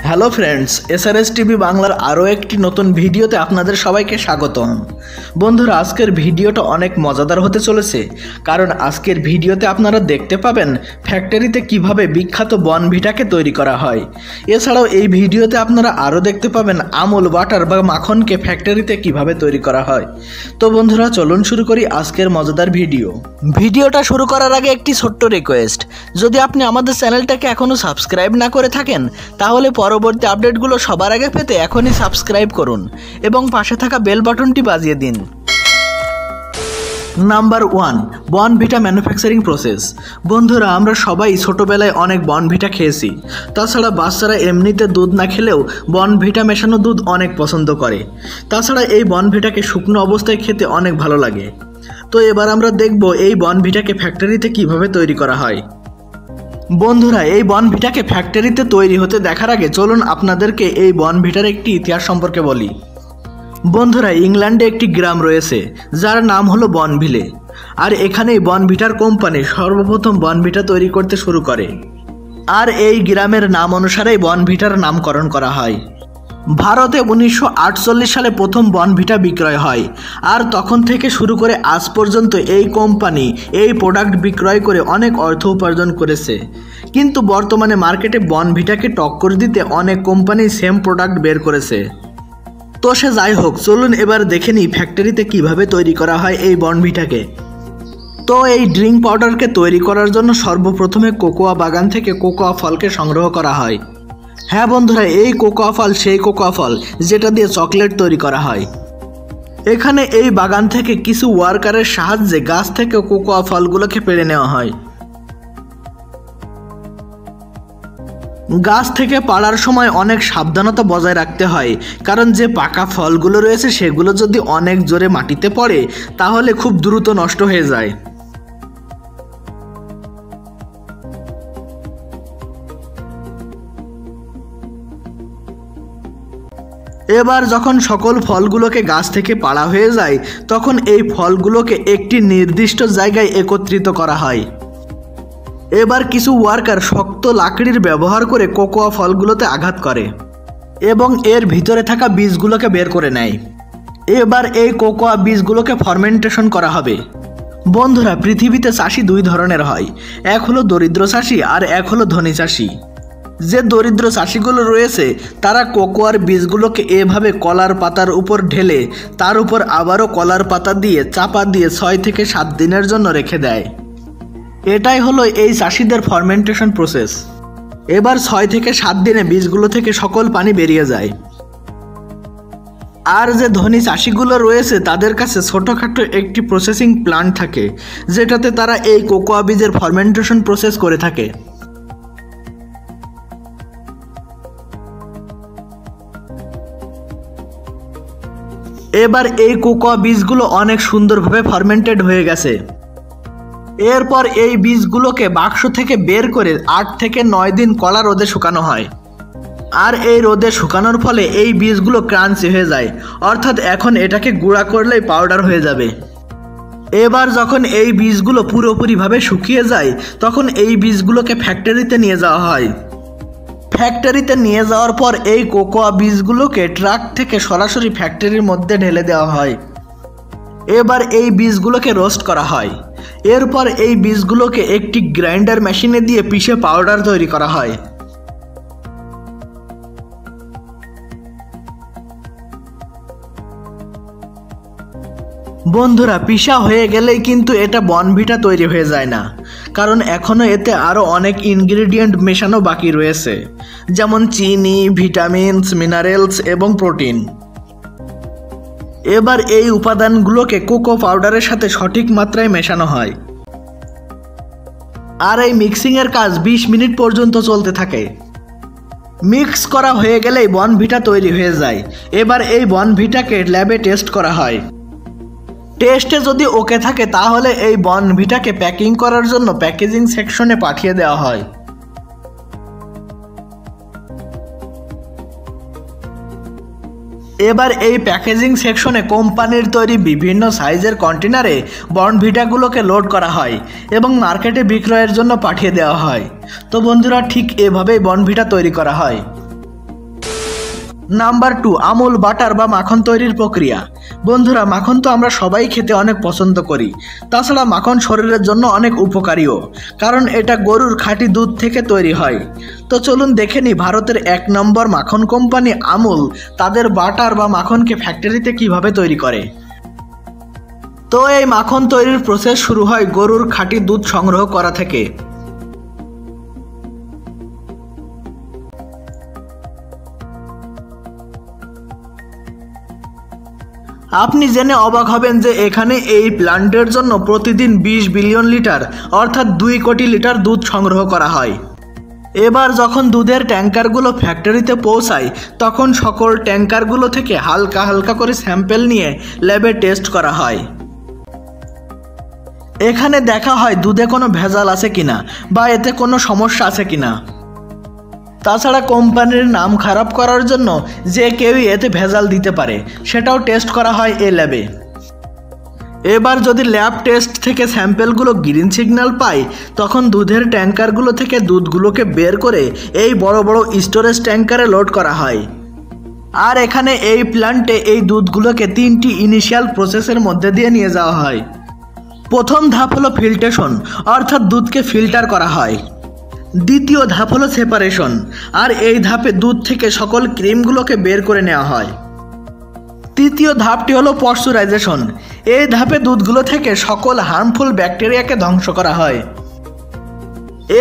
Hello friends, SRS TV বাংলার আরও একটি নতুন ভিডিওতে আপনাদের সবাইকে স্বাগতম। বন্ধুরা, আজকের ভিডিওটা অনেক মজাদার হতে চলেছে, কারণ আজকের ভিডিওতে আপনারা দেখতে পাবেন ফ্যাক্টরিতে কিভাবে বিখ্যাত বর্নভিটাকে তৈরি করা হয়। এছাড়াও এই ভিডিওতে আপনারা আরও দেখতে পাবেন আমুল বাটার বা মাখনকে ফ্যাক্টরিতে কিভাবে তৈরি করা হয়। তো বন্ধুরা, চলুন শুরু করি আজকের মজাদার ভিডিওটা শুরু করার আগে একটি ছোট্ট রিকোয়েস্ট, যদি আপনি আমাদের চ্যানেলটাকে এখনও সাবস্ক্রাইব না করে থাকেন তাহলে পরবর্তী আপডেটগুলো সবার আগে পেতে এখনই সাবস্ক্রাইব করুন এবং পাশে থাকা বেল বাটনটি বাজিয়ে দিন। Number 1, Bournvita manufacturing process. বন্ধুরা, আমরা সবাই ছোটোবেলায় অনেক বর্নভিটা খেয়েছি। তাছাড়া বাচ্চারা এমনিতে দুধ না খেলেও বর্নভিটা মেশানো দুধ অনেক পছন্দ করে। তাছাড়া এই বর্নভিটাকে শুকনো অবস্থায় খেতে অনেক ভালো লাগে। তো এবার আমরা দেখব এই বর্নভিটাকে ফ্যাক্টরিতে কিভাবে তৈরি করা হয়। বন্ধুরা, এই বর্নভিটাকে ফ্যাক্টরিতে তৈরি হতে দেখার আগে চলুন আপনাদেরকে এই বর্নভিটার একটি ইতিহাস সম্পর্কে বলি। বন্ধুরা, ইংল্যান্ডে একটি গ্রাম রয়েছে যার নাম হলো বর্নভিলে, আর এখানেই বর্নভিটার কোম্পানি সর্বপ্রথম বর্নভিটা তৈরি করতে শুরু করে, আর এই গ্রামের নাম অনুসারেই বর্নভিটার নামকরণ করা হয়। ভারতে 1948 সালে প্রথম বর্নভিটা বিক্রয় হয়, আর তখন থেকে শুরু করে আজ পর্যন্ত এই কোম্পানি এই প্রোডাক্ট বিক্রয় করে অনেক অর্থ উপার্জন করেছে। কিন্তু বর্তমানে মার্কেটে বর্নভিটাকে টক্কর দিতে অনেক কোম্পানি সেম প্রোডাক্ট বের করেছে। তো সে যাই হোক, চলুন এবার দেখে নিই ফ্যাক্টরিতে কিভাবে তৈরি করা হয় এই বর্নভিটাকে। তো এই ড্রিঙ্ক পাউডারকে তৈরি করার জন্য সর্বপ্রথমে কোকোয়া বাগান থেকে কোকোয়া ফলকে সংগ্রহ করা হয়। হ্যাঁ বন্ধুরা, এই কোকোয়া ফল সেই কোকোয়া ফল যেটা দিয়ে চকলেট তৈরি করা হয়। এখানে এই বাগান থেকে কিছু ওয়ার্কারের সাহায্যে গাছ থেকে কোকোয়া ফলগুলোকে পেড়ে নেওয়া হয়। গাছ থেকে পাড়ার সময় অনেক সাবধানতা বজায় রাখতে হয়, কারণ যে পাকা ফলগুলো রয়েছে সেগুলো যদি অনেক জোরে মাটিতে পড়ে তাহলে খুব দ্রুত নষ্ট হয়ে যায়। এবার যখন সকল ফলগুলোকে গাছ থেকে পাড়া হয়ে যায় তখন এই ফলগুলোকে একটি নির্দিষ্ট জায়গায় একত্রিত করা হয়। এবার কিছু ওয়ার্কার শক্ত লাকড়ির ব্যবহার করে কোকোয়া ফলগুলোতে আঘাত করে এবং এর ভিতরে থাকা বীজগুলোকে বের করে নেয়। এবার এই কোকোয়া বীজগুলোকে ফার্মেন্টেশন করা হবে। বন্ধুরা, পৃথিবীতে চাষি দুই ধরনের হয়, এক হলো দরিদ্র চাষি আর এক হলো ধনী চাষি। যে দরিদ্র চাষিগুলো রয়েছে তারা কোকোয়ার বীজগুলোকে এভাবে কলার পাতার উপর ঢেলে তার উপর আবারও কলার পাতা দিয়ে চাপা দিয়ে 6 থেকে 7 দিনের জন্য রেখে দেয়। এটাই হলো এই চাষিদের ফার্মেন্টেশন প্রসেস। এবার 6 থেকে 7 দিনে বীজগুলো থেকে সকল পানি বেরিয়ে যায়। আর যে ধনী চাষিগুলো রয়েছে তাদের কাছে ছোটোখাটো একটি প্রসেসিং প্ল্যান্ট থাকে, যেটাতে তারা এই কোকোয়া বীজের ফার্মেন্টেশন প্রসেস করে থাকে। এবার এই কোকোয়া বীজগুলো অনেক সুন্দরভাবে ফার্মেন্টেড হয়ে গেছে। এরপর এই বীজগুলোকে বাক্স থেকে বের করে 8 থেকে 9 দিন কড়া রোদে শুকানো হয়, আর এই রোদে শুকানোর ফলে এই বীজগুলো ক্রাঞ্চি হয়ে যায়, অর্থাৎ এখন এটাকে গুঁড়া করলেই পাউডার হয়ে যাবে। এবার যখন এই বীজগুলো পুরোপুরিভাবে শুকিয়ে যায় তখন এই বীজগুলোকে ফ্যাক্টরিতে নিয়ে যাওয়া হয়। ফ্যাক্টরিতে নিয়ে যাওয়ার পর এই কোকোয়া বীজগুলোকে ট্রাক থেকে সরাসরি ফ্যাক্টরির মধ্যে ঢেলে দেওয়া হয়। এবার এই বীজগুলোকে রোস্ট করা হয়। এরপর এই বীজগুলোকে একটি গ্রাইন্ডার মেশিনে দিয়ে পিষে পাউডার তৈরি করা হয়। বন্ধুরা, পিষা হয়ে গেলেই কিন্তু এটা বর্নভিটা তৈরি হয়ে যায় না, কারণ এখনও এতে আরও অনেক ইনগ্রিডিয়েন্ট মেশানো বাকি রয়েছে, যেমন চিনি, ভিটামিনস, মিনারেলস এবং প্রোটিন। এবার এই উপাদানগুলোকে কোকো পাউডারের সাথে সঠিক মাত্রায় মেশানো হয়, আর এই মিক্সিংয়ের কাজ 20 মিনিট পর্যন্ত চলতে থাকে। মিক্স করা হয়ে গেলেই বর্নভিটা তৈরি হয়ে যায়। এবার এই বর্নভিটাকে ল্যাবে টেস্ট করা হয়। টেস্টে যদি ওকে থাকে তাহলে এই বর্নভিটাকে প্যাকিং করার জন্য প্যাকেজিং সেকশনে পাঠিয়ে দেওয়া হয়। এবার এই প্যাকেজিং সেকশনে কোম্পানির তৈরি বিভিন্ন সাইজের কন্টেনারে বর্নভিটাগুলোকে লোড করা হয় এবং মার্কেটে বিক্রয়ের জন্য পাঠিয়ে দেওয়া হয়। তো বন্ধুরা, ঠিক এভাবেই বর্নভিটা তৈরি করা হয়। নাম্বার 2, আমুল বাটার বা মাখন তৈরির প্রক্রিয়া। বন্ধুরা, মাখন তো আমরা সবাই খেতে অনেক পছন্দ করি। তাছাড়া মাখন শরীরের জন্য অনেক উপকারীও, কারণ এটা গরুর খাঁটি দুধ থেকে তৈরি হয়। তো চলুন দেখে নিই ভারতের 1 নম্বর মাখন কোম্পানি আমুল তাদের বাটার বা মাখনকে ফ্যাক্টরিতে কিভাবে তৈরি করে। তো এই মাখন তৈরির প্রসেস শুরু হয় গরুর খাঁটি দুধ সংগ্রহ করা থেকে। আপনি জেনে অবাক হবেন যে এখানে এই প্ল্যান্টের জন্য প্রতিদিন 20 বিলিয়ন লিটার অর্থাৎ 2 কোটি লিটার দুধ সংগ্রহ করা হয়। এবার যখন দুধের ট্যাঙ্কারগুলো ফ্যাক্টরিতে পৌঁছায় তখন সকল ট্যাঙ্কারগুলো থেকে হালকা হালকা করে স্যাম্পেল নিয়ে ল্যাবে টেস্ট করা হয়। এখানে দেখা হয় দুধে কোনো ভেজাল আছে কিনা বা এতে কোনো সমস্যা আছে কিনা। তাছাড়া কোম্পানির নাম খারাপ করার জন্য যে কেউই এতে ভেজাল দিতে পারে সেটাও টেস্ট করা হয় এই ল্যাবে। এবার যদি ল্যাব টেস্ট থেকে স্যাম্পেলগুলো গ্রিন সিগন্যাল পায় তখন দুধের ট্যাঙ্কারগুলো থেকে দুধগুলোকে বের করে এই বড় বড় স্টোরেজ ট্যাঙ্কারে লোড করা হয়। আর এখানে এই প্ল্যান্টে এই দুধগুলোকে 3টি ইনিশিয়াল প্রসেসের মধ্যে দিয়ে নিয়ে যাওয়া হয়। প্রথম ধাপ হলো ফিল্ট্রেশন, অর্থাৎ দুধকে ফিল্টার করা হয়। দ্বিতীয় ধাপ হলো সেপারেশন, আর এই ধাপে দুধ থেকে সকল ক্রিমগুলোকে বের করে নেওয়া হয়। তৃতীয় ধাপটি হলো পশ্চারাইজেশন, এই ধাপে দুধগুলো থেকে সকল হার্মফুল ব্যাকটেরিয়াকে ধ্বংস করা হয়।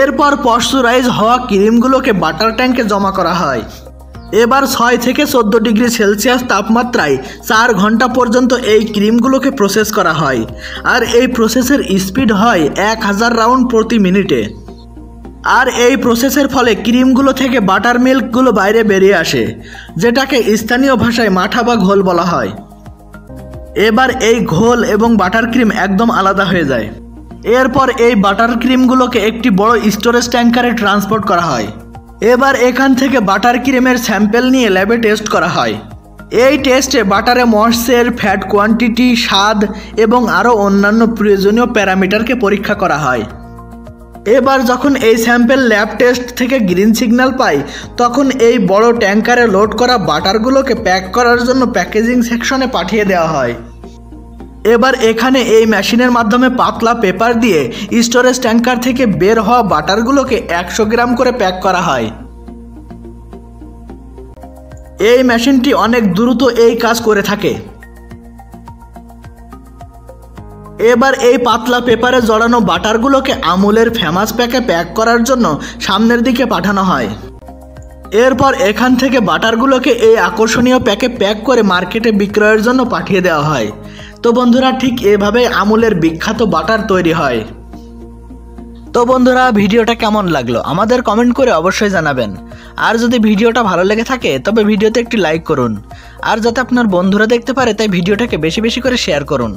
এরপর পশ্চারাইজ হওয়া ক্রিমগুলোকে বাটার ট্যাঙ্কে জমা করা হয়। এবার 6 থেকে 14 ডিগ্রি সেলসিয়াস তাপমাত্রায় 4 ঘন্টা পর্যন্ত এই ক্রিমগুলোকে প্রসেস করা হয়, আর এই প্রসেসের স্পিড হয় 1000 রাউন্ড প্রতি মিনিটে। আর এই প্রসেসের ফলে ক্রিমগুলো থেকে বাটার মিল্কগুলো বাইরে বেরিয়ে আসে, যেটাকে স্থানীয় ভাষায় মাঠা বা ঘোল বলা হয়। এবার এই ঘোল এবং বাটার ক্রিম একদম আলাদা হয়ে যায়। এরপর এই বাটার ক্রিমগুলোকে একটি বড় স্টোরেজ ট্যাঙ্কারে ট্রান্সপোর্ট করা হয়। এবার এখান থেকে বাটার ক্রিমের স্যাম্পেল নিয়ে ল্যাবে টেস্ট করা হয়। এই টেস্টে বাটারে ময়েশ্চার, ফ্যাট কোয়ান্টিটি, স্বাদ এবং আরও অন্যান্য প্রয়োজনীয় প্যারামিটারকে পরীক্ষা করা হয়। এবার যখন এই স্যাম্পেল ল্যাব টেস্ট থেকে গ্রিন সিগন্যাল পায় তখন এই বড় ট্যাঙ্কারে লোড করা বাটারগুলোকে প্যাক করার জন্য প্যাকেজিং সেকশনে পাঠিয়ে দেওয়া হয়। এবার এখানে এই মেশিনের মাধ্যমে পাতলা পেপার দিয়ে স্টোরেজ ট্যাঙ্কার থেকে বের হওয়া বাটারগুলোকে 100 গ্রাম করে প্যাক করা হয়। এই মেশিনটি অনেক দ্রুত এই কাজ করে থাকে। এবার এই পাতলা পেপারে জড়ানো বাটারগুলোকে আমুলের ফেমাস প্যাকে প্যাক করার জন্য সামনের দিকে পাঠানো হয়। এরপর এখান থেকে বাটারগুলোকে এই আকর্ষণীয় প্যাকে প্যাক করে মার্কেটে বিক্রয়ের জন্য পাঠিয়ে দেওয়া হয়। তো বন্ধুরা, ঠিক এভাবে আমুলের বিখ্যাত বাটার তৈরি হয়। তো বন্ধুরা, ভিডিওটা কেমন লাগলো আমাদের কমেন্ট করে অবশ্যই জানাবেন। আর যদি ভিডিওটা ভালো লেগে থাকে তবে ভিডিওতে একটি লাইক করুন, আর যাতে আপনার বন্ধুরা দেখতে পারে তাই ভিডিওটাকে বেশি বেশি করে শেয়ার করুন।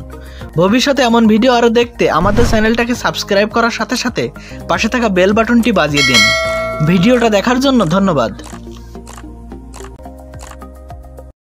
ভবিষ্যতে এমন ভিডিও আরও দেখতে আমাদের চ্যানেলটাকে সাবস্ক্রাইব করার সাথে সাথে পাশে থাকা বেল বাটনটি বাজিয়ে দিন। ভিডিওটা দেখার জন্য ধন্যবাদ।